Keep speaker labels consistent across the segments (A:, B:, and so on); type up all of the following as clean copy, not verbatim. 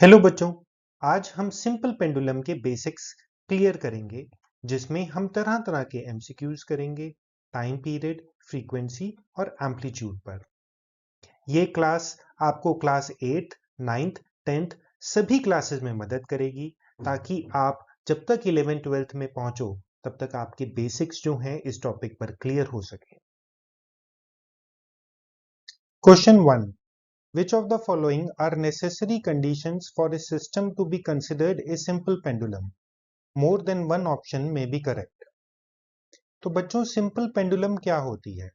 A: Hello बच्चों, आज हम सिंपल पेंडुलम के बेसिक्स क्लियर करेंगे जिसमें हम तरह तरह के एमसीक्यूज करेंगे टाइम पीरियड, फ्रीक्वेंसी और एम्पलीट्यूड पर। ये क्लास आपको क्लास 8th, 9th, 10th सभी क्लासेस में मदद करेगी ताकि आप जब तक 11th 12th में पहुंचो तब तक आपके बेसिक्स जो हैं इस टॉपिक पर क्लियर हो सके। Question 1, which of the following are necessary conditions for a system to be considered a simple pendulum? More than one option may be correct. तो बच्चों सिंपल पेंडुलम क्या होती है?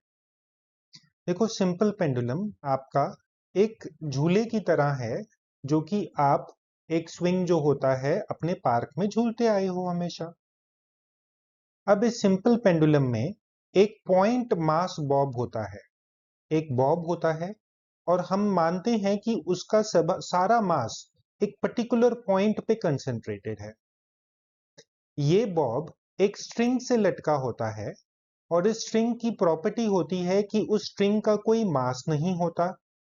A: देखो सिंपल पेंडुलम आपका एक झूले की तरह है जो कि आप एक स्विंग जो होता है अपने पार्क में झूलते आए हो हमेशा। अब इस सिंपल पेंडुलम में एक पॉइंट मास बॉब होता है, एक बॉब होता है और हम मानते हैं कि उसका सारा मास एक पर्टिकुलर पॉइंट पे कंसेंट्रेटेड है। ये बॉब एक स्ट्रिंग से लटका होता है और इस स्ट्रिंग की प्रॉपर्टी होती है कि उस स्ट्रिंग का कोई मास नहीं होता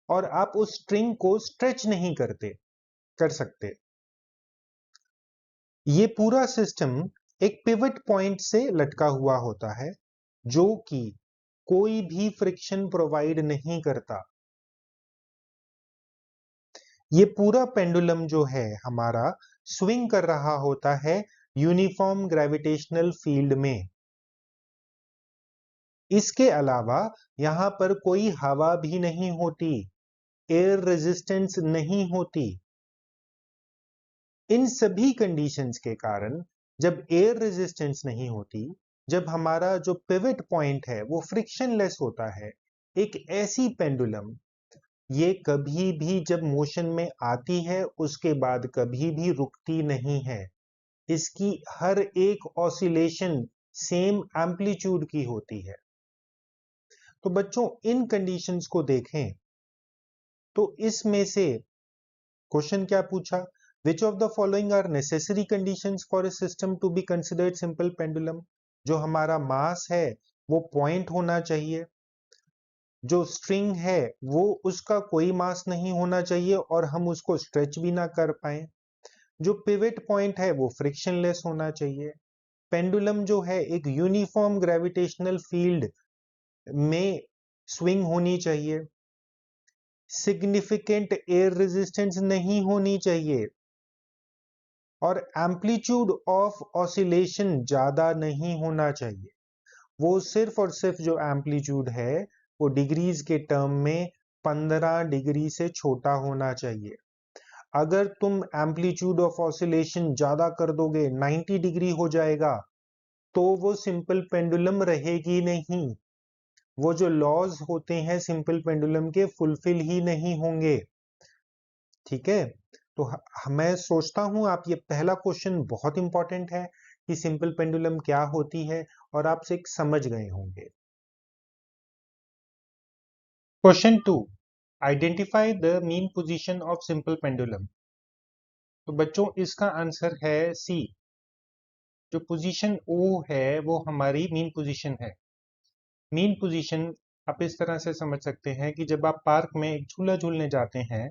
A: और आप उस स्ट्रिंग को स्ट्रेच नहीं कर सकते। ये पूरा सिस्टम एक पिवट पॉइंट से लटका हुआ होता है जो कि कोई भी फ्रिक्शन प्रोवाइड नहीं करता। ये पूरा पेंडुलम जो है हमारा स्विंग कर रहा होता है यूनिफॉर्म ग्रेविटेशनल फील्ड में। इसके अलावा यहां पर कोई हवा भी नहीं होती, एयर रेजिस्टेंस नहीं होती। इन सभी कंडीशंस के कारण जब एयर रेजिस्टेंस नहीं होती, जब हमारा जो पिवट पॉइंट है वो फ्रिक्शनलेस होता है, एक ऐसी पेंडुलम ये कभी भी जब मोशन में आती है उसके बाद कभी भी रुकती नहीं है। इसकी हर एक ऑसिलेशन सेम एम्पलीट्यूड की होती है। तो बच्चों इन कंडीशंस को देखें तो इसमें से क्वेश्चन क्या पूछा, which of the following are necessary conditions for a system to be considered simple pendulum? जो हमारा मास है वो पॉइंट होना चाहिए, जो स्ट्रिंग है वो उसका कोई मास नहीं होना चाहिए और हम उसको स्ट्रेच भी ना कर पाए, जो पिवट पॉइंट है वो फ्रिक्शनलेस होना चाहिए, पेंडुलम जो है एक यूनिफॉर्म ग्रेविटेशनल फील्ड में स्विंग होनी चाहिए, सिग्निफिकेंट एयर रेजिस्टेंस नहीं होनी चाहिए और एम्पलीट्यूड ऑफ ऑसिलेशन ज्यादा नहीं होना चाहिए। वो सिर्फ और सिर्फ जो एम्पलीट्यूड है वो डिग्रीज के टर्म में 15 डिग्री से छोटा होना चाहिए। अगर तुम एम्पलीट्यूड ऑफ ऑसिलेशन ज्यादा कर दोगे, 90 डिग्री हो जाएगा, तो वो सिंपल पेंडुलम रहेगी नहीं। वो जो लॉज होते हैं सिंपल पेंडुलम के फुलफिल ही नहीं होंगे। ठीक है, तो मैं सोचता हूं आप ये पहला क्वेश्चन बहुत इंपॉर्टेंट है कि सिंपल पेंडुलम क्या होती है और आप से समझ गए होंगे। Question 2, identify the mean position of simple pendulum. तो बच्चों इसका आंसर है सी। जो पोजीशन ओ है वो हमारी मीन पोजीशन है। मीन पोजीशन आप इस तरह से समझ सकते हैं कि जब आप पार्क में एक झूला झूलने जाते हैं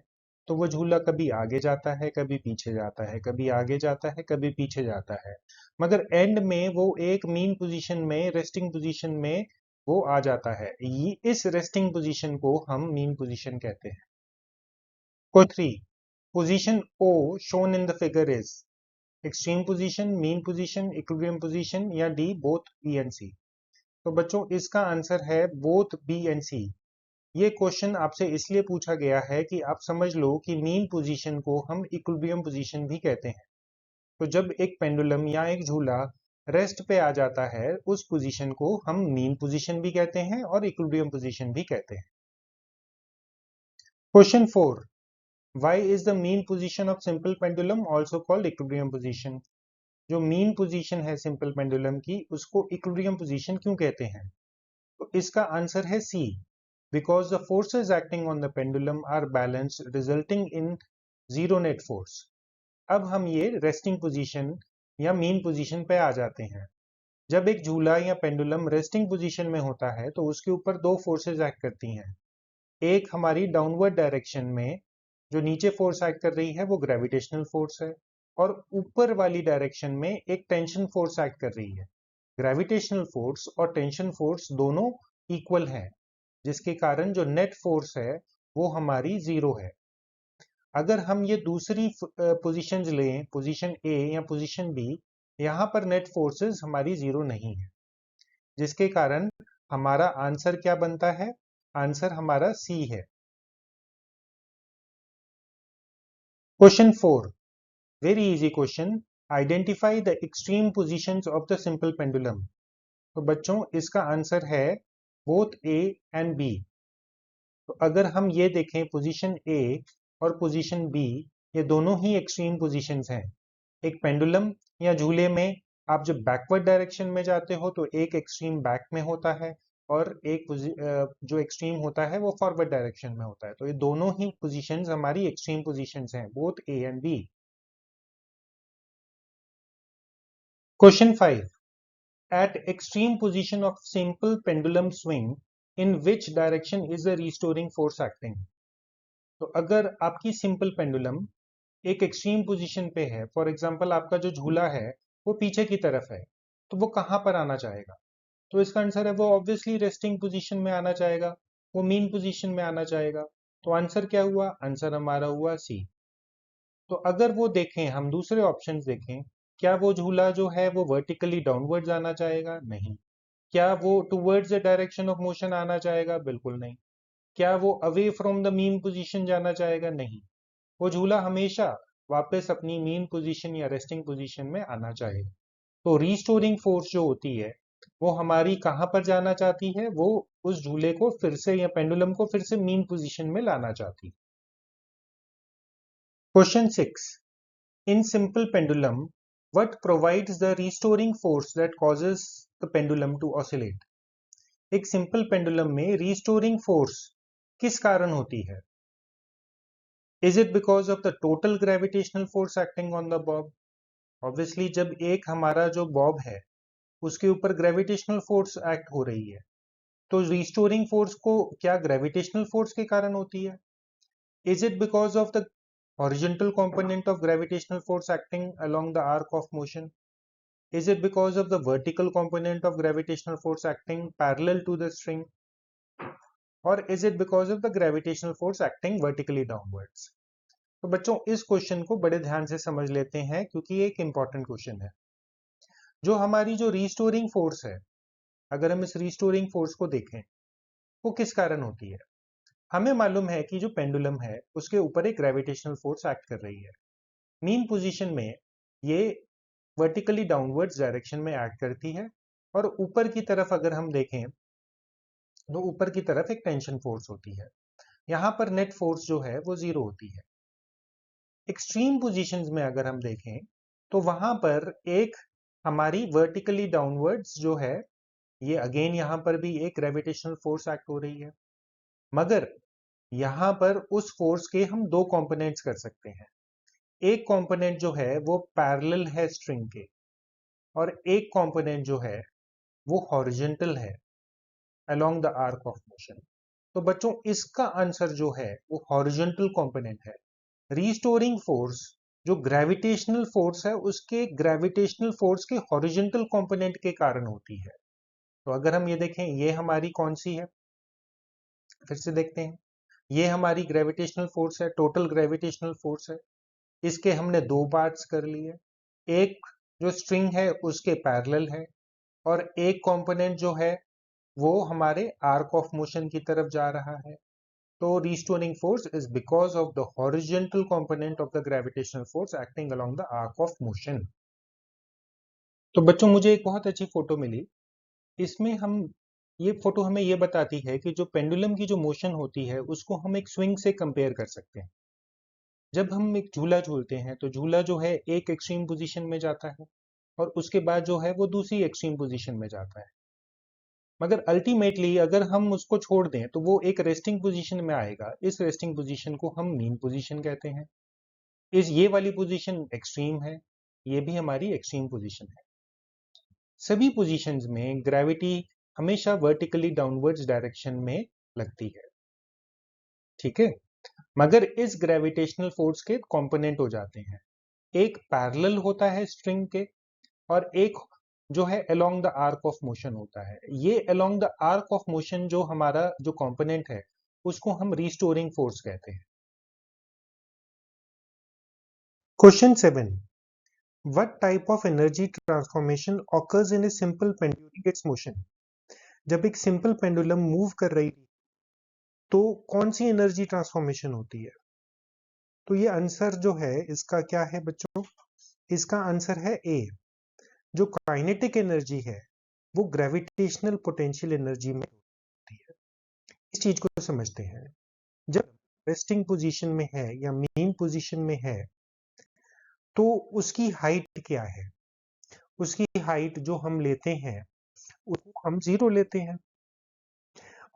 A: तो वो झूला कभी आगे जाता है, कभी पीछे जाता है, कभी आगे जाता है, कभी पीछे जाता है, मगर एंड में वो एक मीन पोजीशन में, रेस्टिंग पोजीशन में वो आ जाता है। इस रेस्टिंग पोजीशन को हम मीन पोजीशन कहते हैं। Question 3, position O shown in the figure is extreme position, mean position, equilibrium position या D both B and C? तो बच्चों इसका आंसर है बोथ बी एंड सी। ये क्वेश्चन आपसे इसलिए पूछा गया है कि आप समझ लो कि मीन पोजीशन को हम इक्विलिब्रियम पोजीशन भी कहते हैं। तो जब एक पेंडुलम या एक झूला रेस्ट पे आ जाता है उस पोजीशन को हम मीन पोजीशन भी कहते हैं और इक्विलिब्रियम पोजीशन भी कहते हैं। Question 4, why is the mean position of simple pendulum also called equilibrium position? जो मीन पोजीशन है सिंपल पेंडुलम की उसको इक्विलिब्रियम पोजीशन क्यों कहते हैं? तो इसका आंसर है सी, because the forces acting on the pendulum are balanced resulting in zero net force। अब हम ये रेस्टिंग पोजीशन या मीन पोजीशन पे आ जाते हैं। जब एक झूला या पेंडुलम रेस्टिंग पोजीशन में होता है तो उसके ऊपर दो फोर्सेस एक्ट करती हैं। एक हमारी डाउनवर्ड डायरेक्शन में जो नीचे फोर्स एक्ट कर रही है वो ग्रेविटेशनल फोर्स है, और ऊपर वाली डायरेक्शन में एक टेंशन फोर्स एक्ट कर रही है। ग्रेविटेशनल फोर्स और टेंशन फोर्स दोनों इक्वल हैं, जिसके कारण जो नेट फोर्स है वो हमारी जीरो है। अगर हम ये दूसरी पोजीशंस लें, पोजीशन ए या पोजीशन बी, यहाँ पर नेट फोर्सेस हमारी जीरो नहीं है, जिसके कारण हमारा आंसर क्या बनता है? आंसर हमारा सी है। Question 4, very easy question. Identify the extreme positions of the simple pendulum. तो बच्चों इसका आंसर है बोथ ए एंड बी। तो अगर हम ये देखें, पोजीशन ए और पोजीशन बी, ये दोनों ही एक्सट्रीम पोजीशंस हैं। एक पेंडुलम या झूले में आप जब बैकवर्ड डायरेक्शन में जाते हो तो एक एक्सट्रीम बैक में होता है, और एक जो एक्सट्रीम होता है वो फॉरवर्ड डायरेक्शन में होता है। तो ये दोनों ही पोजीशंस हमारी एक्सट्रीम पोजीशंस हैं, both A and B. Question 5, at extreme position of simple pendulum swing, in which direction is the restoring force acting. तो अगर आपकी सिंपल पेंडुलम एक एक्सट्रीम पोजीशन पे है, फॉर एग्जांपल आपका जो झूला है वो पीछे की तरफ है, तो वो कहां पर आना चाहेगा? तो इसका आंसर है वो ऑब्वियसली रेस्टिंग पोजीशन में आना चाहेगा, वो मीन पोजीशन में आना चाहेगा। तो आंसर क्या हुआ? आंसर हमारा हुआ सी। तो अगर वो देखें, हम दूसरे ऑप्शंस देखें, क्या वो झूला जो है वो वर्टिकली डाउनवर्ड्स आना चाहेगा? नहीं। क्या वो towards the direction of motion आना चाहेगा? बिल्कुल नहीं। क्या वो away from the mean position जाना चाहेगा? नहीं। वो झूला हमेशा वापस अपनी मीन पोजीशन या रेस्टिंग पोजीशन में आना चाहेगा। तो रीस्टोरिंग फोर्स जो होती है वो हमारी कहां पर जाना चाहती है? वो उस झूले को फिर से या पेंडुलम को फिर से मीन पोजीशन में लाना चाहती है। Question 6, in simple pendulum what provides the restoring force that causes the pendulum to oscillate. एक सिंपल पेंडुलम में रीस्टोरिंग फोर्स किस कारण होती है? Is it because of the total gravitational force acting on the bob? Obviously जब एक हमारा जो बॉब है उसके ऊपर ग्रेविटेशनल फोर्स एक्ट हो रही है, तो रिस्टोरिंग फोर्स को क्या ग्रेविटेशनल फोर्स के कारण होती है? Is it because of the horizontal component of gravitational force acting along the arc of motion? Is it because of the vertical component of gravitational force acting parallel to the string? और is it because of the gravitational force acting vertically downwards? तो बच्चों इस question को बड़े ध्यान से समझ लेते हैं, क्योंकि ये एक इंपॉर्टेंट क्वेश्चन है। जो हमारी जो रिस्टोरिंग फोर्स है, अगर हम इस रिस्टोरिंग फोर्स को देखें, वो किस कारण होती है? हमें मालूम है कि जो पेंडुलम है उसके ऊपर एक ग्रेविटेशनल फोर्स एक्ट कर रही है। मीन पोजीशन में ये वर्टिकली डाउनवर्ड्स डायरेक्शन में एक्ट करती है, और ऊपर की तरफ अगर हम देखें तो ऊपर की तरफ एक टेंशन फोर्स होती है। यहां पर नेट फोर्स जो है वो जीरो होती है। एक्सट्रीम पोजीशंस में अगर हम देखें तो वहां पर एक हमारी वर्टिकली डाउनवर्ड्स जो है, ये अगेन यहां पर भी एक ग्रेविटेशनल फोर्स एक्ट हो रही है, मगर यहां पर उस फोर्स के हम दो कंपोनेंट्स कर सकते हैं। एक कंपोनेंट जो है वो पैरेलल है स्ट्रिंग के, और एक कंपोनेंट जो है वो हॉरिजॉन्टल है along the arc of motion. तो बच्चों इसका आंसर जो है वो हॉरिजॉन्टल कंपोनेंट है। रीस्टोरिंग फोर्स जो ग्रेविटेशनल फोर्स है उसके ग्रेविटेशनल फोर्स के हॉरिजॉन्टल कंपोनेंट के कारण होती है। तो अगर हम ये देखें, ये हमारी कौन सी है? फिर से देखते हैं। ये हमारी ग्रेविटेशनल फोर्स है, टोटल ग्रेविटेशनल फोर्स है। इसके हमने दो पार्ट्स कर लिए। एक जो स्ट्रिंग है उसके पैरेलल है, और एक कंपोनेंट जो है वो हमारे आर्क ऑफ मोशन की तरफ जा रहा है। तो restoring force is because of the horizontal component of the gravitational force acting along the arc of motion. तो बच्चों मुझे एक बहुत अच्छी फोटो मिली। इसमें हम ये फोटो हमें ये बताती है कि जो पेंडुलम की जो मोशन होती है उसको हम एक स्विंग से कंपेयर कर सकते हैं। जब हम एक झूला झूलते हैं तो झूला जो है एक एक्सट्रीम पोजीशन में जाता है, और उसके बाद जो है वो दूसरी एक्सट्रीम पोजीशन में जाता है। मगर अल्टीमेटली अगर हम उसको छोड़ दें तो वो एक रेस्टिंग पोजीशन में आएगा। इस रेस्टिंग पोजीशन को हम मीन पोजीशन कहते हैं। ये वाली पोजीशन एक्सट्रीम है, ये भी हमारी एक्सट्रीम पोजीशन है। सभी पोजीशंस में ग्रेविटी हमेशा वर्टिकली डाउनवर्ड्स डायरेक्शन में लगती है। ठीक है, मगर इस ग्रेविटेशनल फोर्स के कंपोनेंट हो जाते हैं, एक पैरेलल होता है स्ट्रिंग के और एक जो है along the arc of motion होता है। ये along the arc of motion जो हमारा जो कंपोनेंट है उसको हम रिस्टोरिंग फोर्स कहते हैं। Question 7, what type of energy transformation occurs in A simple pendulum during its motion? जब एक सिंपल पेंडुलम मूव कर रही तो कौन सी एनर्जी ट्रांसफॉर्मेशन होती है? तो ये आंसर जो है इसका क्या है बच्चों? इसका आंसर है ए। जो काइनेटिक एनर्जी है वो ग्रेविटेशनल पोटेंशियल एनर्जी में होती है। इस चीज को समझते हैं। जब रेस्टिंग पोजीशन में है या मीन पोजीशन में है तो उसकी हाइट क्या है? उसकी हाइट जो हम लेते हैं उसको हम 0 लेते हैं।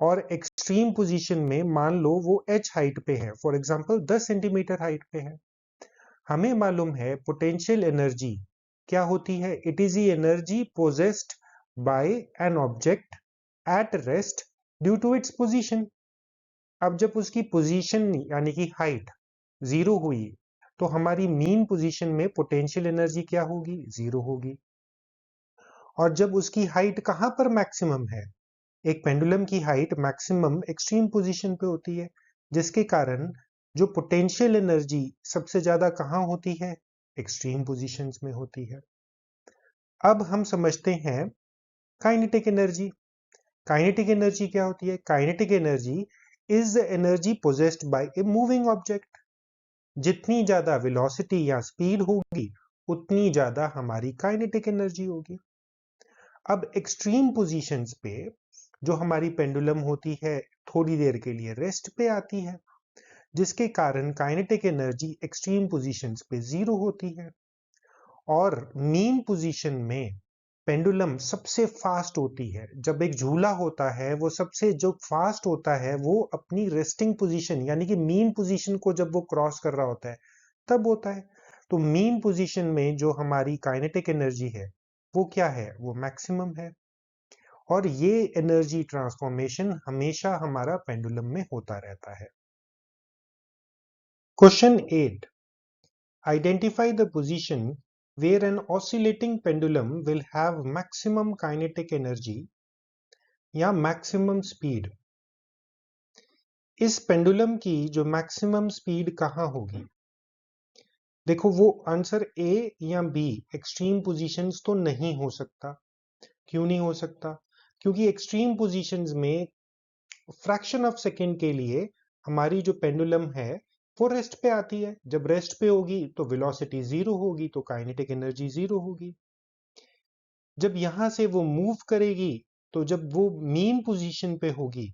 A: और एक्सट्रीम पोजीशन में मान लो वो h हाइट पे है, फॉर एग्जांपल 10 सेंटीमीटर हाइट पे है। हमें मालूम है पोटेंशियल एनर्जी क्या होती है? It is the energy possessed by an object at rest due to its position. अब जब उसकी पोजीशन यानी कि हाइट 0 हुई तो हमारी मीन पोजीशन में पोटेंशियल एनर्जी क्या होगी? 0 होगी। और जब उसकी हाइट कहां पर मैक्सिमम है? एक पेंडुलम की हाइट मैक्सिमम एक्सट्रीम पोजीशन पे होती है, जिसके कारण जो पोटेंशियल एनर्जी सबसे ज्यादा कहां होती है? एक्सट्रीम पोजीशंस में होती है। अब हम समझते हैं काइनेटिक एनर्जी। काइनेटिक एनर्जी क्या होती है? Kinetic energy is the energy possessed bye a moving object. जितनी ज्यादा वेलोसिटी या स्पीड होगी उतनी ज्यादा हमारी काइनेटिक एनर्जी होगी। अब एक्सट्रीम पोजीशंस पे जो हमारी पेंडुलम होती है थोड़ी देर के लिए रेस्ट पे आती है, जिसके कारण काइनेटिक एनर्जी एक्सट्रीम पोजीशंस पे 0 होती है। और मीन पोजीशन में पेंडुलम सबसे फास्ट होती है। जब एक झूला होता है वो सबसे जो फास्ट होता है वो अपनी रेस्टिंग पोजीशन यानी कि मीन पोजीशन को जब वो क्रॉस कर रहा होता है तब होता है। तो मीन पोजीशन में जो हमारी काइनेटिक एनर्जी है वो क्या है? वो मैक्सिमम है। और ये एनर्जी ट्रांसफॉर्मेशन हमेशा हमारा पेंडुलम में होता रहता है। Question 8, identify the position where an oscillating pendulum will have maximum kinetic energy या maximum speed। इस पेंडुलम की जो मैक्सिमम स्पीड कहां होगी? देखो वो आंसर ए या बी एक्सट्रीम पोजीशंस तो नहीं हो सकता। क्यों नहीं हो सकता? क्योंकि एक्सट्रीम पोजीशंस में फ्रैक्शन ऑफ सेकेंड के लिए हमारी जो पेंडुलम है वो रेस्ट पे आती है। जब रेस्ट पे होगी तो वेलोसिटी 0 होगी तो काइनेटिक एनर्जी 0 होगी। जब यहां से वो मूव करेगी तो जब वो मीन पोजीशन पे होगी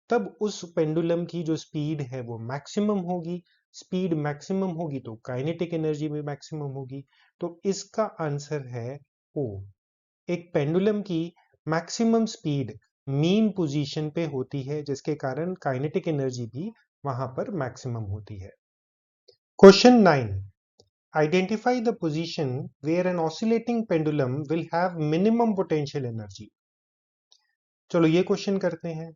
A: तब उस पेंडुलम की जो स्पीड है वो मैक्सिमम होगी। स्पीड मैक्सिमम होगी तो काइनेटिक एनर्जी भी मैक्सिमम होगी। तो इसका आंसर है ओ। एक पेंडुलम की मैक्सिमम स्पीड मीन पोजीशन पे होती है, जिसके कारण काइनेटिक एनर्जी भी वहां पर मैक्सिमम होती है। Question 9, identify the position where an oscillating pendulum will have minimum potential energy। चलो ये क्वेश्चन करते हैं।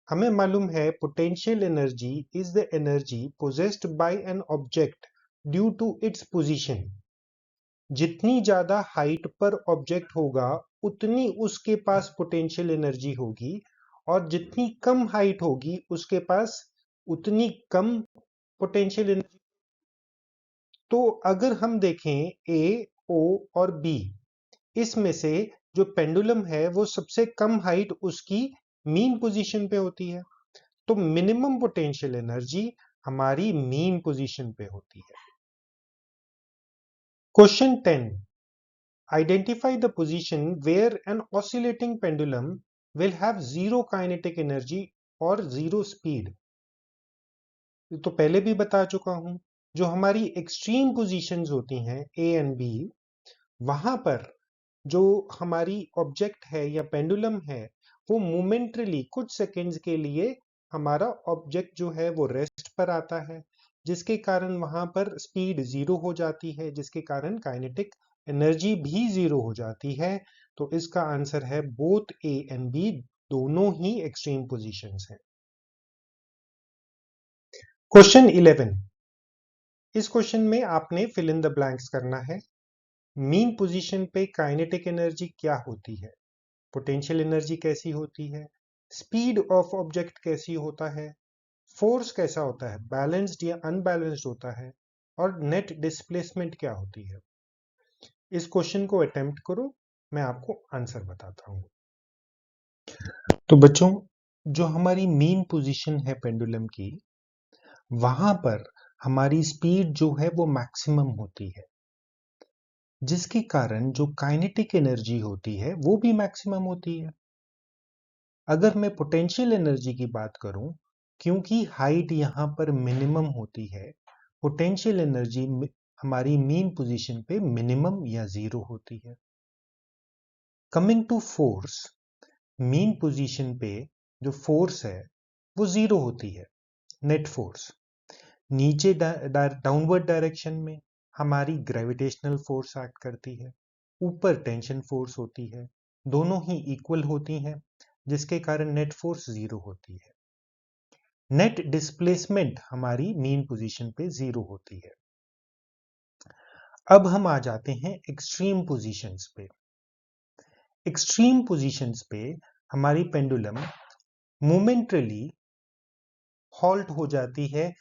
A: हमें मालूम है potential energy is the energy possessed by an object due to its position. जितनी ज्यादा हाइट पर ऑब्जेक्ट होगा उतनी उसके पास पोटेंशियल एनर्जी होगी, और जितनी कम हाइट होगी उसके पास उतनी कम पोटेंशियल एनर्जी। तो अगर हम देखें ए, ओ और बी, इसमें से जो पेंडुलम है वो सबसे कम हाइट उसकी मीन पोजीशन पे होती है, तो मिनिमम पोटेंशियल एनर्जी हमारी मीन पोजीशन पे होती है। Question 10, identify the position where an oscillating pendulum will have zero kinetic energy और जीरो स्पीड। तो पहले भी बता चुका हूं, जो हमारी एक्सट्रीम पोजीशंस होती हैं ए एंड बी, वहां पर जो हमारी ऑब्जेक्ट है या पेंडुलम है वो मोमेंटरीली कुछ सेकेंड्स के लिए हमारा ऑब्जेक्ट जो है वो रेस्ट पर आता है, जिसके कारण वहां पर स्पीड 0 हो जाती है, जिसके कारण काइनेटिक एनर्जी भी 0 हो जाती है। तो इसका आंसर है बोथ ए एंड बी, दोनों ही एक्सट्रीम पोजीशंस हैं। क्वेश्चन 11। इस क्वेश्चन में आपने फिल इन द ब्लैंक्स करना है। मीन पोजीशन पे काइनेटिक एनर्जी क्या होती है, पोटेंशियल एनर्जी कैसी होती है, स्पीड ऑफ ऑब्जेक्ट कैसी होता है, फोर्स कैसा होता है, बैलेंस्ड या अनबैलेंस्ड होता है, और नेट डिस्प्लेसमेंट क्या होती है। इस क्वेश्चन को अटेम्प्ट करो, मैं आपको आंसर बताता हूं। तो बच्चों, जो हमारी मीन पोजीशन है पेंडुलम की, वहां पर हमारी स्पीड जो है वो मैक्सिमम होती है, जिसके कारण जो काइनेटिक एनर्जी होती है वो भी मैक्सिमम होती है। अगर मैं पोटेंशियल एनर्जी की बात करूं, क्योंकि हाइट यहां पर मिनिमम होती है, पोटेंशियल एनर्जी हमारी मीन पोजीशन पे मिनिमम या जीरो होती है। Coming to force, mean position पे जो फोर्स है वो जीरो होती है, नेट फोर्स। नीचे डाउनवर्ड डायरेक्शन में हमारी ग्रेविटेशनल फोर्स एक्ट करती है, ऊपर टेंशन फोर्स होती है, दोनों ही इक्वल होती हैं, जिसके कारण नेट फोर्स जीरो होती है। नेट डिस्प्लेसमेंट हमारी मीन पोजीशन पे जीरो होती है। अब हम आ जाते हैं एक्सट्रीम पोजीशंस पे। एक्सट्रीम पोजीशंस पे हमारी पेंडुलम मोमेंटली हॉल्ट हो जाती है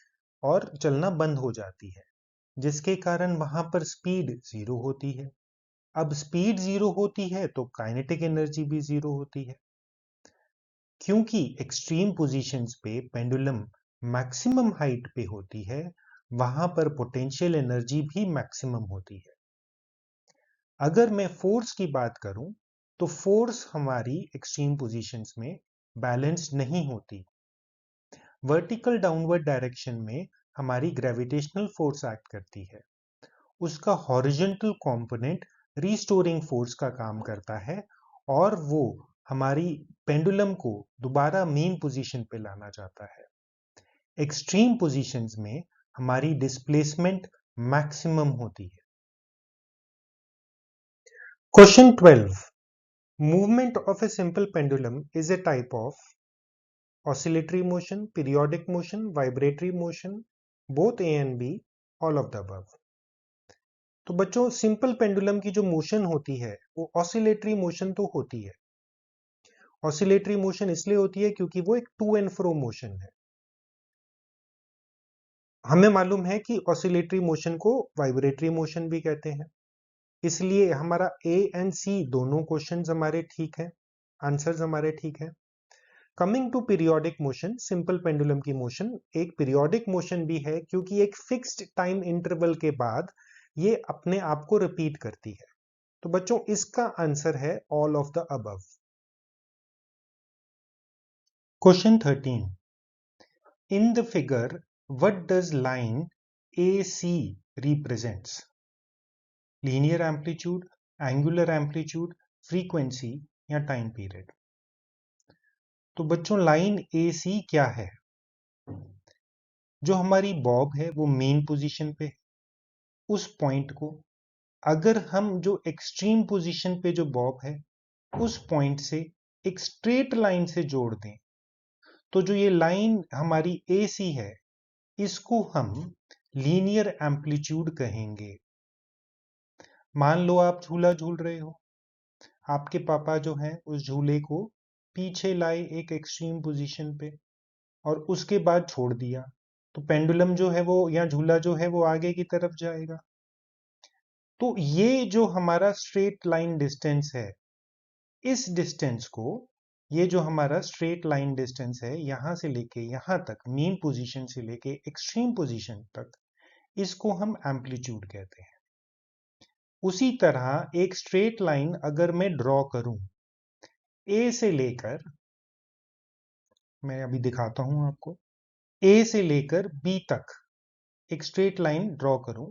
A: और चलना बंद हो जाती है, जिसके कारण वहां पर स्पीड जीरो होती है। अब स्पीड जीरो होती है तो काइनेटिक एनर्जी भी जीरो होती है। क्योंकि एक्सट्रीम पोजीशंस पे पेंडुलम मैक्सिमम हाइट पे होती है, वहां पर पोटेंशियल एनर्जी भी मैक्सिमम होती है। अगर मैं फोर्स की बात करूं, तो फोर्स हमारी एक्सट्रीम पोजीशंस में बैलेंस्ड नहीं होती। वर्टिकल डाउनवर्ड डायरेक्शन में हमारी ग्रेविटेशनल फोर्स एक्ट करती है, उसका हॉरिजॉन्टल कंपोनेंट रीस्टोरिंग फोर्स का काम करता है, और वो हमारी पेंडुलम को दोबारा मीन पोजीशन पे लाना चाहता है। एक्सट्रीम पोजीशंस में हमारी डिस्प्लेसमेंट मैक्सिमम होती है। Question 12। Movement of a simple pendulum is a type of oscillatory motion, periodic motion, vibratory motion, both A and B, all of the above। तो बच्चों, सिंपल पेंडुलम की जो मोशन होती है वो ऑसिलेटरी मोशन तो होती है। ऑसिलेटरी मोशन इसलिए होती है क्योंकि वो एक टू एंड फ्रो मोशन है। हमें मालूम है कि ऑसिलेटरी मोशन को वाइब्रेटरी मोशन भी कहते हैं, इसलिए हमारा ए एंड सी दोनों क्वेश्चंस हमारे ठीक हैं, आंसर्स हमारे ठीक हैं। Coming to periodic motion, simple pendulum की मोशन एक पीरियोडिक मोशन भी है, क्योंकि एक फिक्स्ड टाइम इंटरवल के बाद ये अपने आप को रिपीट करती है। तो बच्चों, इसका आंसर है all of the above. Question 13। In the figure what does line AC represents? Linear amplitude, angular amplitude, frequency या टाइम पीरियड। तो बच्चों, लाइन AC क्या है? जो हमारी बॉब है वो मेन पोजीशन पे, उस पॉइंट को अगर हम जो एक्सट्रीम पोजीशन पे जो बॉब है उस पॉइंट से एक स्ट्रेट लाइन से जोड़ दें, तो जो ये लाइन हमारी AC है, इसको हम लीनियर एम्पलीट्यूड कहेंगे। मान लो आप झूला झूल रहे हो, आपके पापा जो हैं उस झूले को पीछे लाए एक एक्सट्रीम पोजीशन पे और उसके बाद छोड़ दिया, तो पेंडुलम जो है वो या झूला जो है वो आगे की तरफ जाएगा। तो ये जो हमारा स्ट्रेट लाइन डिस्टेंस है, इस डिस्टेंस को, ये जो हमारा स्ट्रेट लाइन डिस्टेंस है यहां से लेके यहां तक, मीन पोजीशन से लेके एक्सट्रीम पोजीशन तक, इसको हम एम्पलीट्यूड कहते हैं। उसी तरह एक स्ट्रेट लाइन अगर मैं ड्रॉ करूं ए से लेकर, मैं अभी दिखाता हूं आपको, ए से लेकर बी तक एक स्ट्रेट लाइन ड्रॉ करूं,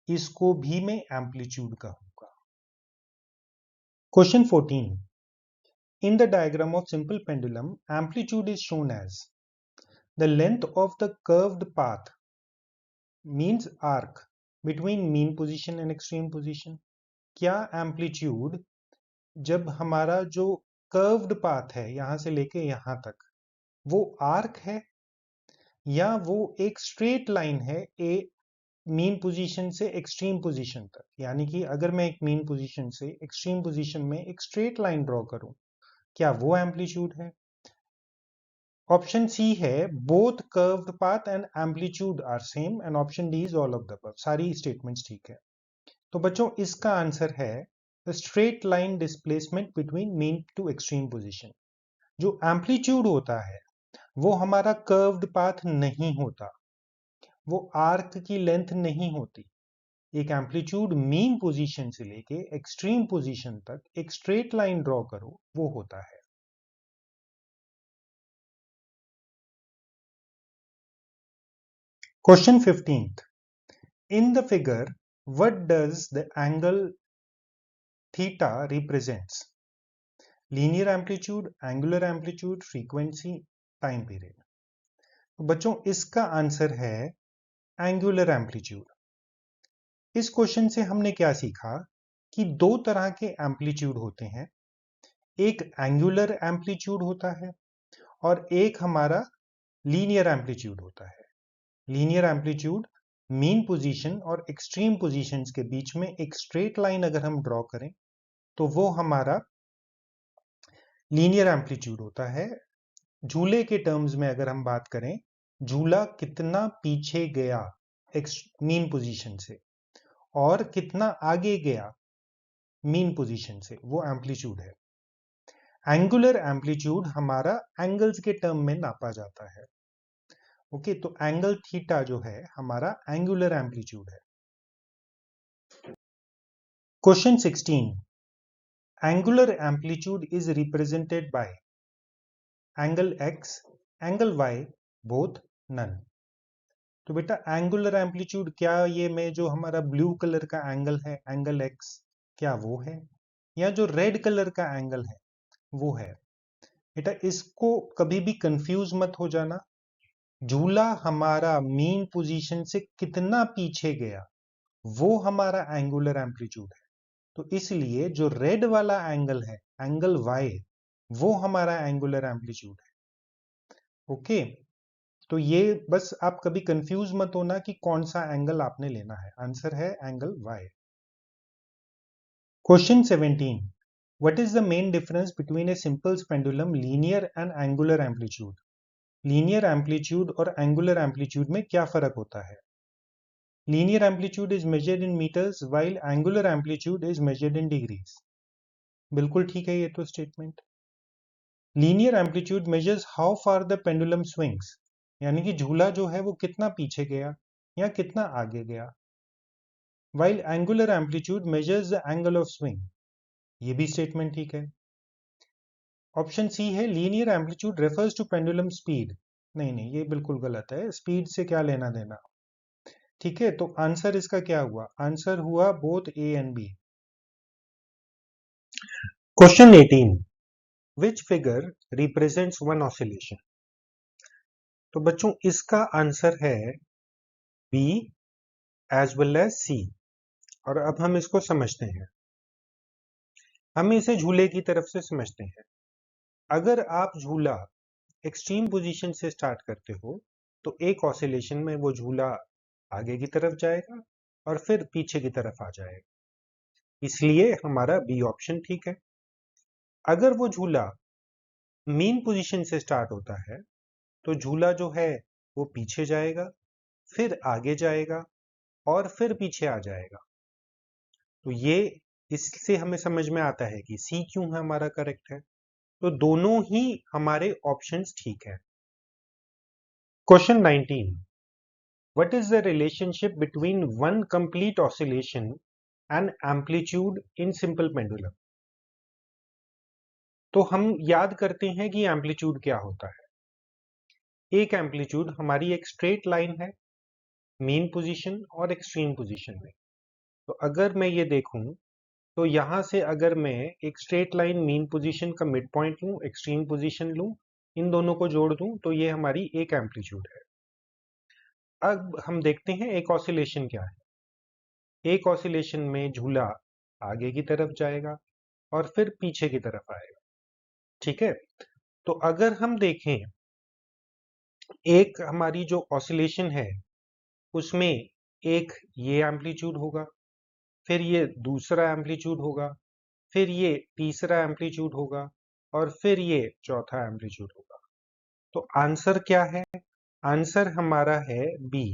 A: इसको भी मैं एम्पलीट्यूड कहूंगा। Question 14। In the diagram of simple pendulum, amplitude is shown as the length of the curved path, means arc, between mean position and extreme position। क्या amplitude जब हमारा जो curved path है यहां से लेके यहां तक, वो arc है, या वो एक स्ट्रेट लाइन है ए मीन पोजीशन से एक्सट्रीम पोजीशन तक, यानी कि अगर मैं एक मीन पोजीशन से एक्सट्रीम पोजीशन में एक स्ट्रेट लाइन ड्रॉ करूं, क्या वो एम्पलीट्यूड है? ऑप्शन सी है both curved path and amplitude are same, and option D is all of the above. सारी स्टेटमेंट्स ठीक है। तो बच्चों इसका आंसर है straight line displacement between mean to extreme position. जो एम्पलीट्यूड होता है वो हमारा कर्व्ड पाथ नहीं होता, वो आर्क की लेंथ नहीं होती। एक एम्पलीट्यूड मीन पोजीशन से लेके एक्सट्रीम पोजीशन तक एक स्ट्रेट लाइन ड्रॉ करो, वो होता है। Question 15th, in the figure what does the angle theta represents? Linear amplitude, angular amplitude, frequency, time period. तो बच्चों इसका आंसर है एंगुलर एम्पलीट्यूड। इस क्वेश्चन से हमने क्या सीखा कि दो तरह के एम्पलीट्यूड होते हैं, एक एंगुलर एम्पलीट्यूड होता है और एक हमारा लीनियर एम्पलीट्यूड होता है। लीनियर एम्पलीट्यूड मीन पोजीशन और एक्सट्रीम पोजीशंस के बीच में एक स्ट्रेट लाइन अगर हम ड्रॉ करें तो वो हमारा लीनियर एम्पलीट्यूड होता है। झूले के टर्म्स में अगर हम बात करें, झूला कितना पीछे गया मीन पोजीशन से और कितना आगे गया मीन पोजीशन से, वो एम्पलीट्यूड है। एंगुलर एम्पलीट्यूड हमारा एंगल्स के टर्म में नापा जाता है। ओके, तो एंगल थीटा जो है हमारा एंगुलर एम्पलीट्यूड है। Question 16, angular amplitude is represented by angle x, angle y, both, none. तो बेटा एंगुलर एम्पलीट्यूड क्या ये में जो हमारा ब्लू कलर का एंगल है एंगल x, क्या वो है, या जो रेड कलर का एंगल है वो है? बेटा इसको कभी भी कंफ्यूज मत हो जाना। झूला हमारा मीन पोजीशन से कितना पीछे गया वो हमारा एंगुलर एम्पलीट्यूड है। तो इसलिए जो रेड वाला एंगल है एंगल y, वो हमारा एंगुलर एम्पलीट्यूड है। ओके, तो ये बस आप कभी कंफ्यूज मत होना कि कौन सा एंगल आपने लेना है। आंसर है angle y। Question 17, what is the main difference between a simple pendulum linear and angular amplitude? Linear amplitude और एंगुलर एम्पलीट्यूड में क्या फर्क होता है? Linear amplitude is measured in metres while angular amplitude is measured in degrees. बिल्कुल ठीक है ये तो statement. Linear amplitude measures how far the pendulum swings, यानी कि झूला जो है वो कितना पीछे गया या कितना आगे गया। While angular amplitude measures the angle of swing, ये भी स्टेटमेंट ठीक है। ऑप्शन सी है linear amplitude refers to pendulum speed. नहीं नहीं, ये बिल्कुल गलत है, स्पीड से क्या लेना देना। ठीक है, तो आंसर इसका क्या हुआ? आंसर हुआ both A and B. Question 18, which figure represents one oscillation? तो बच्चों इसका आंसर है B as well as C. और अब हम इसको समझते हैं, हम इसे झूले की तरफ से समझते हैं। अगर आप झूला एक्सट्रीम पोजीशन से स्टार्ट करते हो तो एक ऑसिलेशन में वो झूला आगे की तरफ जाएगा और फिर पीछे की तरफ आ जाएगा, इसलिए हमारा बी ऑप्शन ठीक है। अगर वो झूला मीन पोजीशन से स्टार्ट होता है तो झूला जो है वो पीछे जाएगा, फिर आगे जाएगा और फिर पीछे आ जाएगा। तो ये इससे हमें समझ में आता है कि सी क्यों है हमारा करेक्ट है। तो दोनों ही हमारे ऑप्शंस ठीक है। Question 19, what is the relationship between one complete oscillation and amplitude in simple pendulum? तो हम याद करते हैं कि एम्पलीट्यूड क्या होता है। एक एम्पलीट्यूड हमारी एक स्ट्रेट लाइन है मीन पोजीशन और एक्सट्रीम पोजीशन में। तो अगर मैं ये देखूं तो यहां से अगर मैं एक स्ट्रेट लाइन मीन पोजीशन का मिड पॉइंट लूं, एक्सट्रीम पोजीशन लूं, इन दोनों को जोड़ दूं तो ये हमारी एक एम्पलीट्यूड है। अब हम देखते हैं एक ऑसिलेशन क्या है। एक ऑसिलेशन में झूला आगे की तरफ जाएगा और फिर पीछे की तरफ आएगा। ठीक है, तो अगर हम देखें एक हमारी जो ऑसिलेशन है उसमें एक ये एम्पलीट्यूड होगा, फिर ये दूसरा एम्पलीट्यूड होगा, फिर ये तीसरा एम्पलीट्यूड होगा और फिर ये चौथा एम्पलीट्यूड होगा। तो आंसर क्या है? आंसर हमारा है B.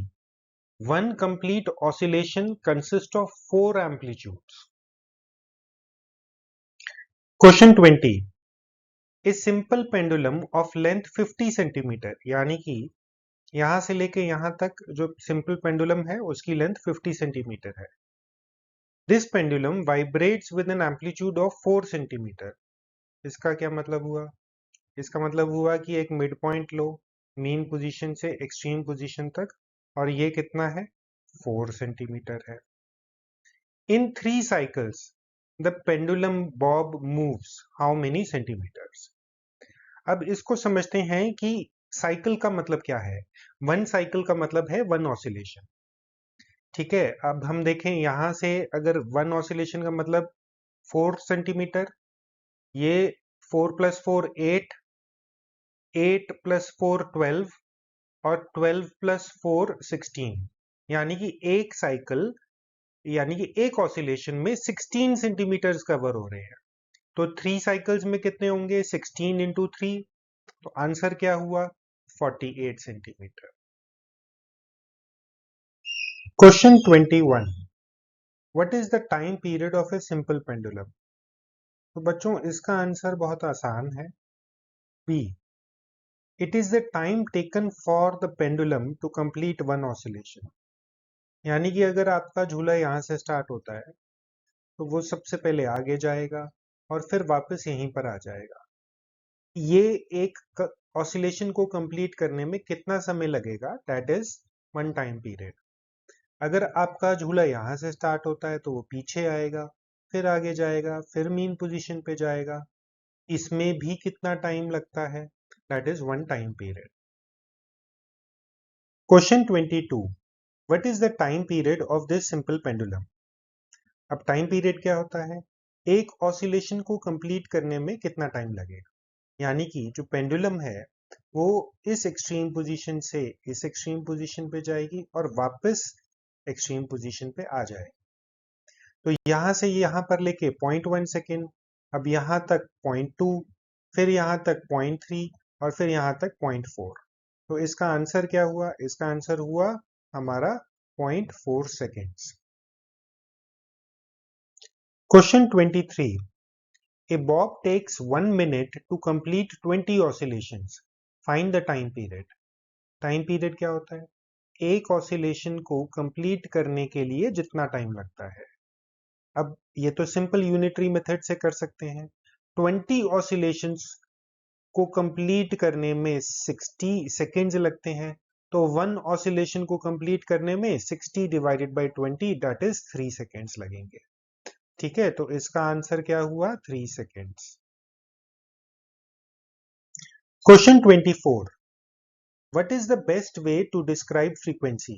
A: One complete oscillation consist of 4 amplitudes. Question 20, a simple pendulum of length 50 centimetre, यानी कि यहां से लेके यहां तक जो सिंपल पेंडुलम है उसकी लेंथ 50 सेंटीमीटर है। This pendulum vibrates with an amplitude of 4 centimetre. इसका क्या मतलब हुआ? इसका मतलब हुआ कि एक मिड पॉइंट लो मीन पोजीशन से एक्सट्रीम पोजीशन तक, और ये कितना है? 4 सेंटीमीटर है। इन 3 cycles the pendulum bob moves how many centimeters? अब इसको समझते हैं कि साइकिल का मतलब क्या है। वन साइकिल का मतलब है वन ऑसिलेशन। ठीक है, अब हम देखें यहां से, अगर वन ऑसिलेशन का मतलब 4 सेंटीमीटर, ये 4 + 4 8, 8 + 4 12 और 12 + 4 16, यानी कि एक साइकिल यानी कि एक ऑसिलेशन में 16 सेंटीमीटर कवर हो रहे हैं। तो 3 साइकिल्स में कितने होंगे? 16 × 3। तो आंसर क्या हुआ? 48 centimetre. Question 21, what is the time period of a simple pendulum? तो बच्चों इसका आंसर बहुत आसान है, B. It is the time taken for the pendulum to complete one oscillation. यानी कि अगर आपका झूला यहां से स्टार्ट होता है तो वो सबसे पहले आगे जाएगा और फिर वापस यहीं पर आ जाएगा। ये एक ऑसिलेशन को कंप्लीट करने में कितना समय लगेगा? That is one time period. अगर आपका झूला यहां से स्टार्ट होता है तो वो पीछे आएगा, फिर आगे जाएगा, फिर मीन पोजीशन पे जाएगा। इसमें भी कितना टाइम लगता है? That is one time period. Question 22, what is the time period of this simple pendulum? अब टाइम पीरियड क्या होता है? एक ऑसिलेशन को कंप्लीट करने में कितना टाइम लगेगा, यानी कि जो पेंडुलम है वो इस एक्सट्रीम पोजीशन से इस एक्सट्रीम पोजीशन पे जाएगी और वापस एक्सट्रीम पोजीशन पे आ जाएगी। तो यहां से यहां पर लेके 0.1 सेकेंड, अब यहां तक 0.2, फिर यहां तक 0.3 और फिर यहां तक 0.4। तो इसका आंसर क्या हुआ? इसका आंसर हुआ हमारा 0.4 seconds. Question 23, A bob takes 1 minute to complete 20 oscillations. Find the time period. Time period क्या होता है? एक ऑसिलेशन को कंप्लीट करने के लिए जितना टाइम लगता है। अब ये तो सिंपल यूनिटरी मेथड से कर सकते हैं। 20 ऑसिलेशंस को कंप्लीट करने में 60 सेकेंड्स लगते हैं, तो वन ऑसिलेशन को कंप्लीट करने में 60 divided by 20 that is 3 seconds लगेंगे। ठीक है, तो इसका आंसर क्या हुआ? 3 seconds. Question 24, what is the best way to describe frequency?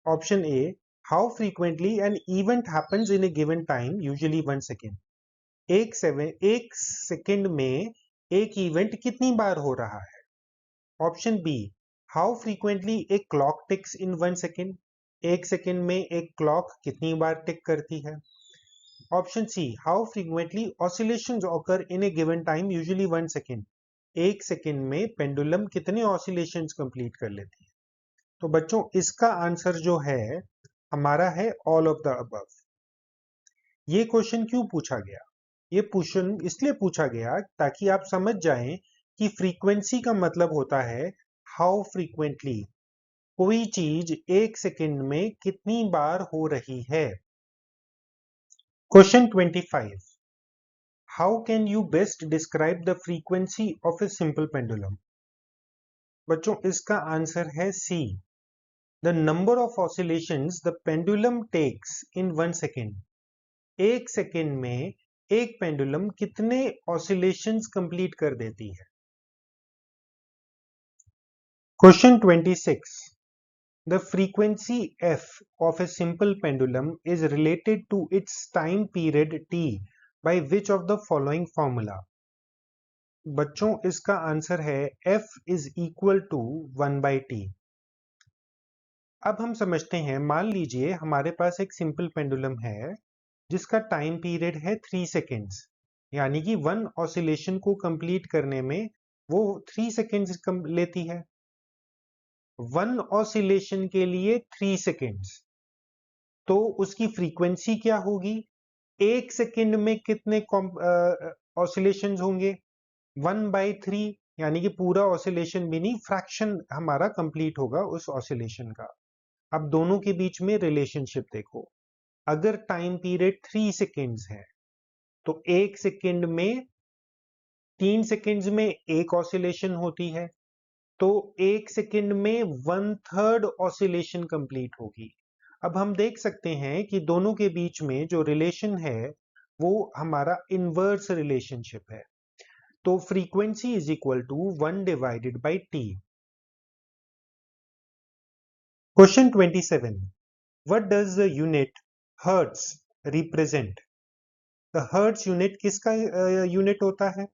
A: Option A, how frequently an event happens in a given time, usually 1 second. एक सेकेंड में एक इवेंट कितनी बार हो रहा है? Option B, how frequently a clock ticks in 1 second. एक second में एक क्लॉक कितनी बार टिक करती है? Option C, how frequently oscillations occur in a given time, usually 1 second. एक सेकेंड में पेंडुलम कितने ऑसिलेशंस कंप्लीट कर लेती है? तो बच्चों इसका आंसर जो है हमारा है ऑल ऑफ द अबव। ये क्वेश्चन क्यों पूछा गया? ये क्वेश्चन इसलिए पूछा गया ताकि आप समझ जाएं कि फ्रीक्वेंसी का मतलब होता है हाउ फ्रीक्वेंटली कोई चीज एक सेकेंड में कितनी बार हो रही है। Question 25, how can you best describe the frequency of a simple pendulum? बच्चों इसका आंसर है सी, the number of oscillations the pendulum takes in 1 second. एक सेकेंड में एक पेंडुलम कितने ऑसिलेशंस कंप्लीट कर देती है? Question 26, the frequency f of a simple pendulum is related to its time period t by which of the following formula? बच्चों इसका answer है F is equal to 1/t। अब हम समझते हैं, मान लीजिए हमारे पास एक सिंपल पेंडुलम है जिसका टाइम पीरियड है 3 सेकेंड्स, यानी कि वन ऑसिलेशन को कंप्लीट करने में वो 3 सेकेंड्स लेती है। वन ऑसिलेशन के लिए 3 सेकेंड्स, तो उसकी फ्रीक्वेंसी क्या होगी? एक सेकेंड में कितने ऑसिलेशंस होंगे? 1/3, यानी कि पूरा ऑसिलेशन भी नहीं, फ्रैक्शन हमारा कंप्लीट होगा उस ऑसिलेशन का। अब दोनों के बीच में रिलेशनशिप देखो, अगर टाइम पीरियड 3 सेकेंड्स है तो एक सेकेंड में 3 सेकेंड्स में एक ऑसिलेशन होती है, तो एक सेकेंड में 1/3 ऑसिलेशन कंप्लीट होगी। अब हम देख सकते हैं कि दोनों के बीच में जो रिलेशन है वो हमारा इनवर्स रिलेशनशिप है, तो frequency is equal to 1/t। Question 27, what does the unit hertz represent? The hertz unit किसका यूनिट होता है?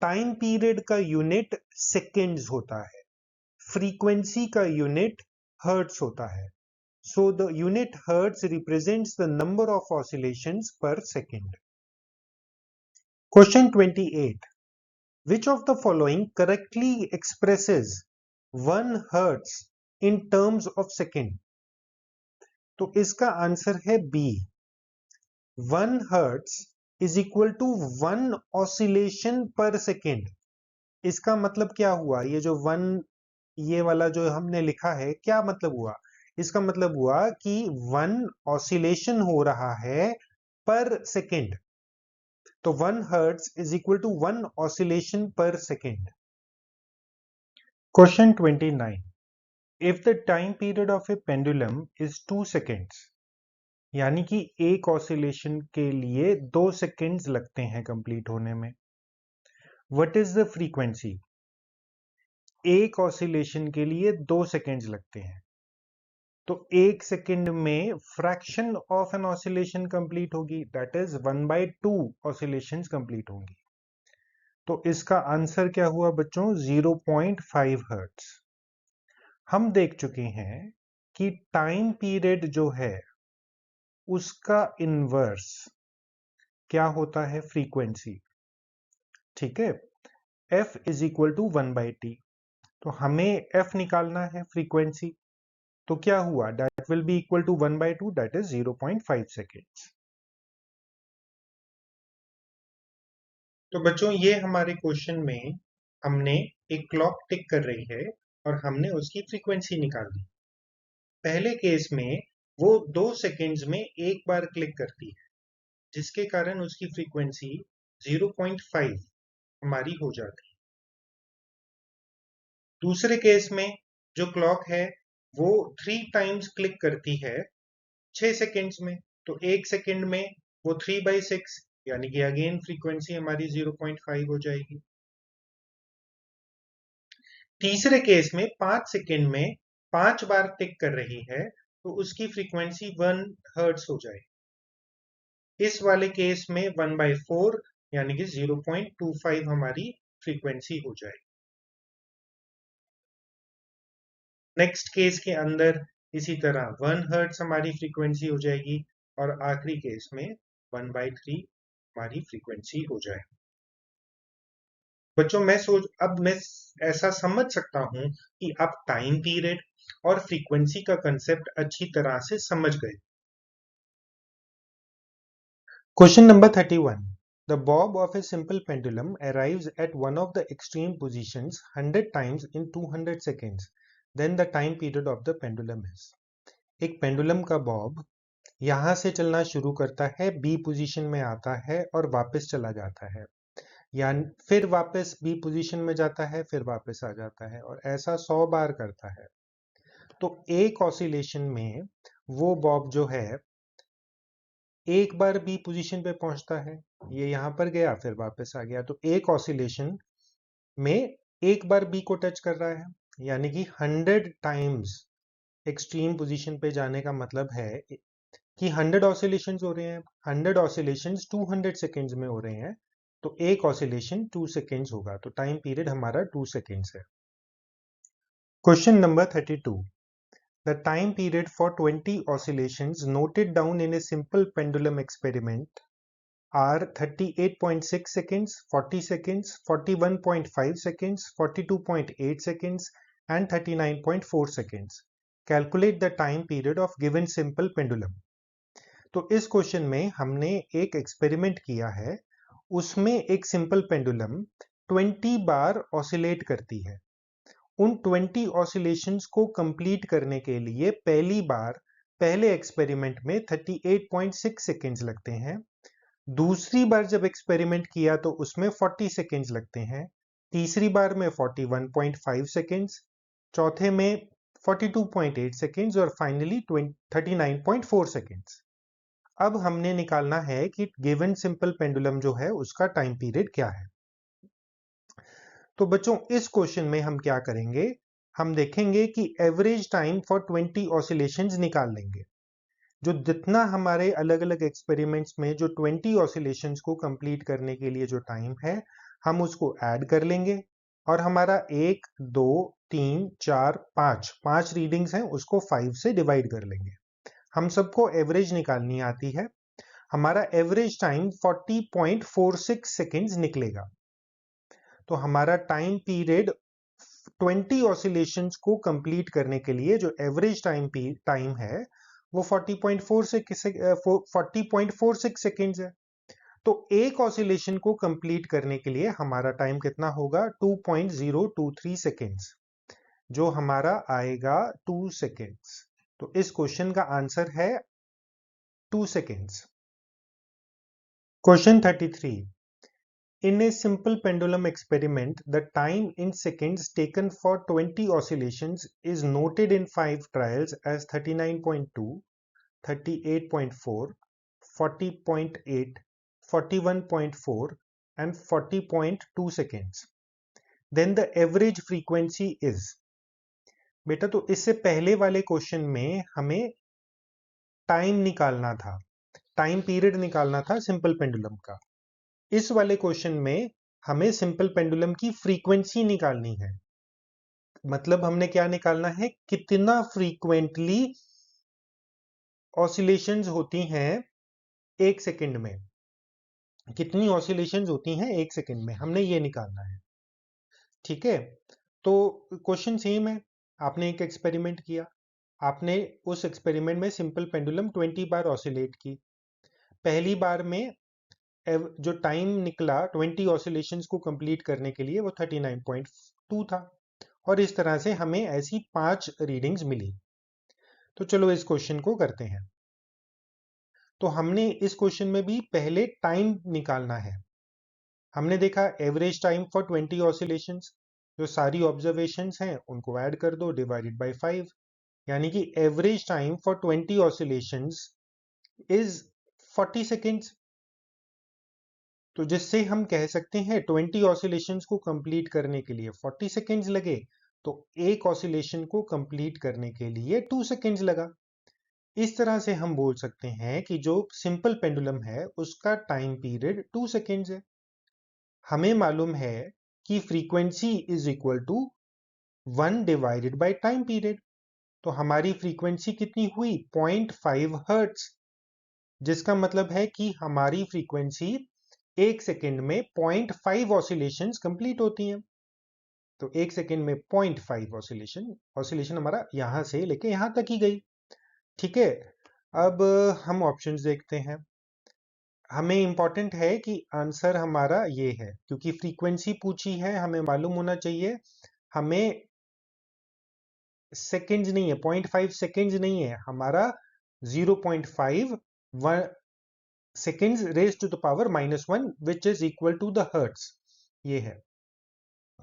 A: टाइम पीरियड का यूनिट सेकेंड्स होता है, फ्रीक्वेंसी का यूनिट हर्ट्ज होता है। So the unit hertz represents the number of oscillations per second. Question 28. Which of the following correctly expresses 1 hertz in terms of second? तो इसका आंसर है B. 1 hertz is equal to 1 oscillation per second. इसका मतलब क्या हुआ? ये जो 1, ये वाला जो हमने लिखा है, क्या मतलब हुआ? इसका मतलब हुआ कि 1 ऑसिलेशन हो रहा है पर सेकेंड, तो 1 hertz is equal to 1 oscillation per second. Question 29, if the time period of a pendulum is 2 seconds, यानी कि एक ऑसिलेशन के लिए 2 सेकेंड्स लगते हैं कंप्लीट होने में, व्हाट इज द फ्रीक्वेंसी? एक ऑसिलेशन के लिए 2 सेकेंड्स लगते हैं, तो एक सेकेंड में fraction of an oscillation complete होगी, दैट इज 1/2 ऑसिलेशंस कंप्लीट होंगी। तो इसका आंसर क्या हुआ बच्चों? 0.5 हर्ट्ज। हम देख चुके हैं कि टाइम पीरियड जो है उसका इनवर्स क्या होता है? फ्रीक्वेंसी। ठीक है, F is equal to 1/t, तो हमें F निकालना है, फ्रीक्वेंसी। तो क्या हुआ? That will be equal to 1/2, that is 0.5 seconds. तो बच्चों ये हमारे क्वेश्चन में हमने एक क्लॉक टिक कर रही है और हमने उसकी फ्रीक्वेंसी निकाल दी। पहले केस में वो 2 सेकेंड्स में एक बार क्लिक करती है, जिसके कारण उसकी फ्रीक्वेंसी 0.5 हमारी हो जाती है। दूसरे केस में जो क्लॉक है वो 3 टाइम्स क्लिक करती है 6 सेकेंड्स में, तो एक सेकेंड में वो 3/6, यानी कि अगेन फ्रीक्वेंसी हमारी 0.5 हो जाएगी। तीसरे केस में 5 सेकेंड में 5 बार टिक कर रही है, तो उसकी फ्रीक्वेंसी 1 हर्ट्ज हो जाएगी। इस वाले केस में 1/4, यानी कि 0.25 हमारी फ्रीक्वेंसी हो जाएगी। नेक्स्ट केस के अंदर इसी तरह 1 हर्ट्ज हमारी फ्रीक्वेंसी हो जाएगी और आखिरी केस में 1/3 हमारी फ्रीक्वेंसी हो जाएगी। बच्चों अब मैं ऐसा समझ सकता हूं कि आप टाइम पीरियड और फ्रीक्वेंसी का कंसेप्ट अच्छी तरह से समझ गए। Question number 31, the bob of a simple pendulum arrives at one of the extreme positions 100 times in 200 seconds, then the time period of the pendulum is. एक पेंडुलम का bob यहां से चलना शुरू करता है, बी पोजीशन में आता है और वापस चला जाता है, या फिर वापस बी पोजीशन में जाता है, फिर वापस आ जाता है, और ऐसा 100 बार करता है। तो एक ऑसिलेशन में वो बॉब जो है एक बार बी पोजीशन पे पहुंचता है, ये यहां पर गया फिर वापस आ गया, तो एक ऑसिलेशन में एक बार बी को टच कर रहा है, यानी कि 100 टाइम्स एक्सट्रीम पोजीशन पे जाने का मतलब है कि 100 ऑसिलेशंस हो रहे हैं। 100 ऑसिलेशंस 200 सेकेंड्स में हो रहे हैं, तो एक ऑसिलेशन 2 सेकेंड्स होगा, तो टाइम पीरियड हमारा 2 सेकेंड्स है। Question number 32, the time period for 20 oscillations noted down in a simple pendulum experiment are 38.6 seconds, 40 seconds, 41.5 seconds, 42.8 seconds and 39.4 seconds. Calculate the time period of given simple pendulum. तो इस question में हमने एक experiment किया है, उसमें एक simple pendulum 20 बार oscillate करती है। उन 20 ऑसिलेशंस को कंप्लीट करने के लिए पहले एक्सपेरिमेंट में 38.6 सेकेंड्स लगते हैं, दूसरी बार जब एक्सपेरिमेंट किया तो उसमें 40 सेकेंड्स लगते हैं, तीसरी बार में 41.5 सेकेंड्स, चौथे में 42.8 सेकेंड्स और फाइनली 39.4 सेकेंड्स। अब हमने निकालना है कि गिवन सिंपल पेंडुलम जो है उसका टाइम पीरियड क्या है। तो बच्चों इस क्वेश्चन में हम क्या करेंगे, हम देखेंगे कि एवरेज टाइम फॉर 20 ऑसिलेशंस निकाल लेंगे। जो जितना हमारे अलग अलग एक्सपेरिमेंट्स में जो 20 ऑसिलेशंस को कंप्लीट करने के लिए जो टाइम है, हम उसको ऐड कर लेंगे और हमारा 1 2 3 4 5 रीडिंग्स हैं, उसको 5 से डिवाइड कर लेंगे। हम सबको एवरेज निकालनी आती है। हमारा एवरेज टाइम 40.46 सेकेंड्स निकलेगा। तो हमारा टाइम पीरियड 20 ऑसिलेशंस को कंप्लीट करने के लिए जो एवरेज टाइम है वो 40.46 सेकेंड्स है। तो एक ऑसिलेशन को कंप्लीट करने के लिए हमारा टाइम कितना होगा, 2.023 सेकेंड्स, जो हमारा आएगा 2 सेकेंड्स। तो इस क्वेश्चन का आंसर है 2 seconds. Question 33. In a simple pendulum experiment, the time in seconds taken for 20 oscillations is noted in 5 trials as 39.2, 38.4, 40.8, 41.4 and 40.2 seconds. Then the average frequency is. बेटा तो इससे पहले वाले क्वेश्चन में हमें टाइम निकालना था, टाइम पीरियड निकालना था सिंपल पेंडुलम का। इस वाले क्वेश्चन में हमें सिंपल पेंडुलम की फ्रीक्वेंसी निकालनी है। मतलब हमने क्या निकालना है, कितना फ्रीक्वेंटली ऑसिलेशंस होती हैं एक सेकंड में, कितनी ऑसिलेशंस होती हैं एक सेकंड में, हमने ये निकालना है। ठीक है, तो क्वेश्चन सेम है। आपने एक एक्सपेरिमेंट किया, आपने उस एक्सपेरिमेंट में सिंपल पेंडुलम 20 बार ऑसिलेट की। पहली बार में जो टाइम निकला 20 ऑसिलेशंस को कंप्लीट करने के लिए वो 39.2 था और इस तरह से हमें ऐसी 5 रीडिंग्स मिली। तो चलो इस क्वेश्चन को करते हैं। तो हमने इस क्वेश्चन में भी पहले टाइम निकालना है। हमने देखा एवरेज टाइम फॉर 20 ऑसिलेशंस, जो सारी ऑब्जर्वेशंस हैं उनको ऐड कर दो डिवाइडेड बाय 5, यानी कि average time for 20 oscillations is 40 seconds. तो जिससे हम कह सकते हैं 20 ऑसिलेशंस को कंप्लीट करने के लिए 40 सेकेंड्स लगे, तो एक ऑसिलेशन को कंप्लीट करने के लिए 2 सेकेंड्स लगा। इस तरह से हम बोल सकते हैं कि जो सिंपल पेंडुलम है उसका टाइम पीरियड 2 सेकेंड्स है। हमें मालूम है कि frequency is equal to 1 divided by time period. तो हमारी फ्रीक्वेंसी कितनी हुई, 0.5 हर्ट्ज, जिसका मतलब है कि हमारी फ्रीक्वेंसी एक सेकेंड में 0.5 ऑसिलेशंस कंप्लीट होती हैं। तो एक सेकेंड में 0.5 ऑसिलेशन हमारा यहां से लेके यहां तक ही गई। ठीक है, अब हम ऑप्शंस देखते हैं। हमें इंपॉर्टेंट है कि आंसर हमारा ये है, क्योंकि फ्रीक्वेंसी पूछी है, हमें मालूम होना चाहिए, हमें सेकेंड्स नहीं है, 0.5 सेकेंड्स नहीं है, हमारा 0.5 seconds raise to the power -1 which is equal to the hertz, ये है।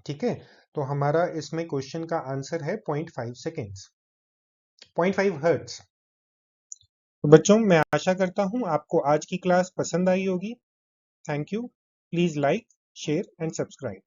A: ठीक है, तो हमारा इसमें क्वेश्चन का आंसर है 0.5 सेकेंड्स, 0.5 हर्ट्ज। तो बच्चों मैं आशा करता हूं आपको आज की क्लास पसंद आई होगी। Thank you. Please like, share and subscribe.